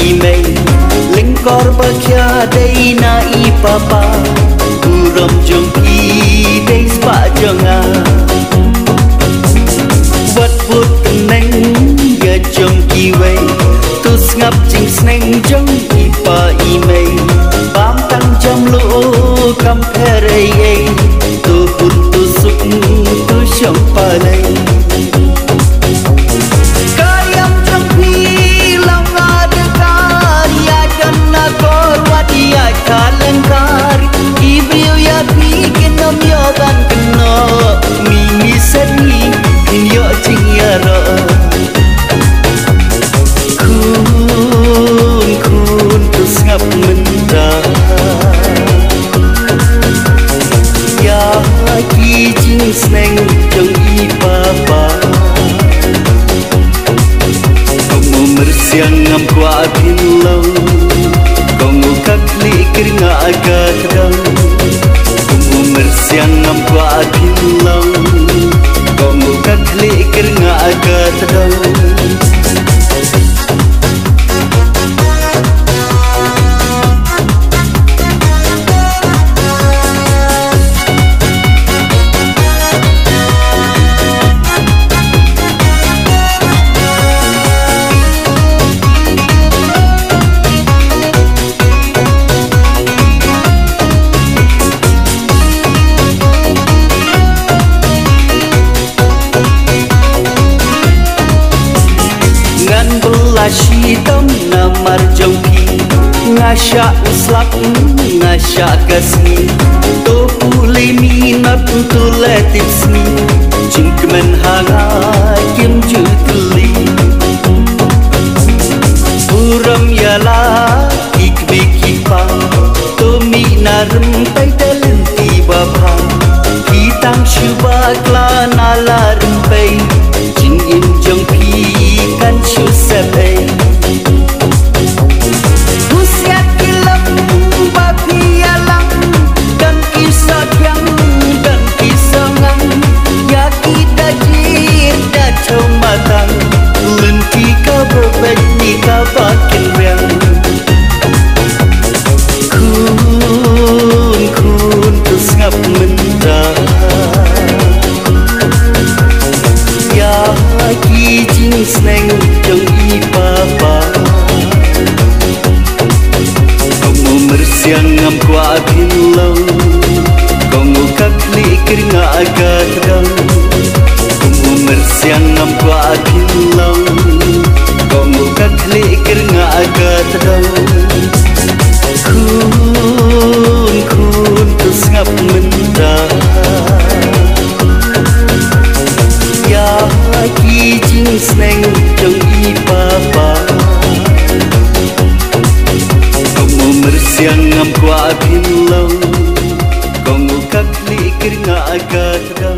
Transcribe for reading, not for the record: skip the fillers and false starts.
imei lengkor bakia dei na I papa uram jongki dei spa jonga wat put neng ya jongki wei tus ngap jing sneng jong I pa imei bam tang jam lo kam pherei tu put tu suk tu shom pa lei kalengkar ibriu ya bikin nom yo dan kena mimi seni kin yo jing ya ro kun tus ngap menda ya ki jing sneng jong I papa kamu mersiang ngam kwa bin lo kamu kakli keringa agak dang kamu mersiang ngam kwa bilang kamu kakli keringa agak dang Shitam namar jongki ngasya uslap ngasya kasni to puli minat tuletit sni jingkemen hanga kim jutli uram yala ikbi kipa to minarum taitelen tiba bha kitang shubakla nalarum pai jingim jongki kan shusapai sneng jong I papa kamu mersiang ngam kwa bin lo kamu kakli keringa agak dang kamu mersiang ngam kwa bin lo kamu kakli keringa agak dang kun tus ngap menda ki jing sneng jong I papa kamu mersiang ngam kwa bin lo kamu kakli keringa agak dang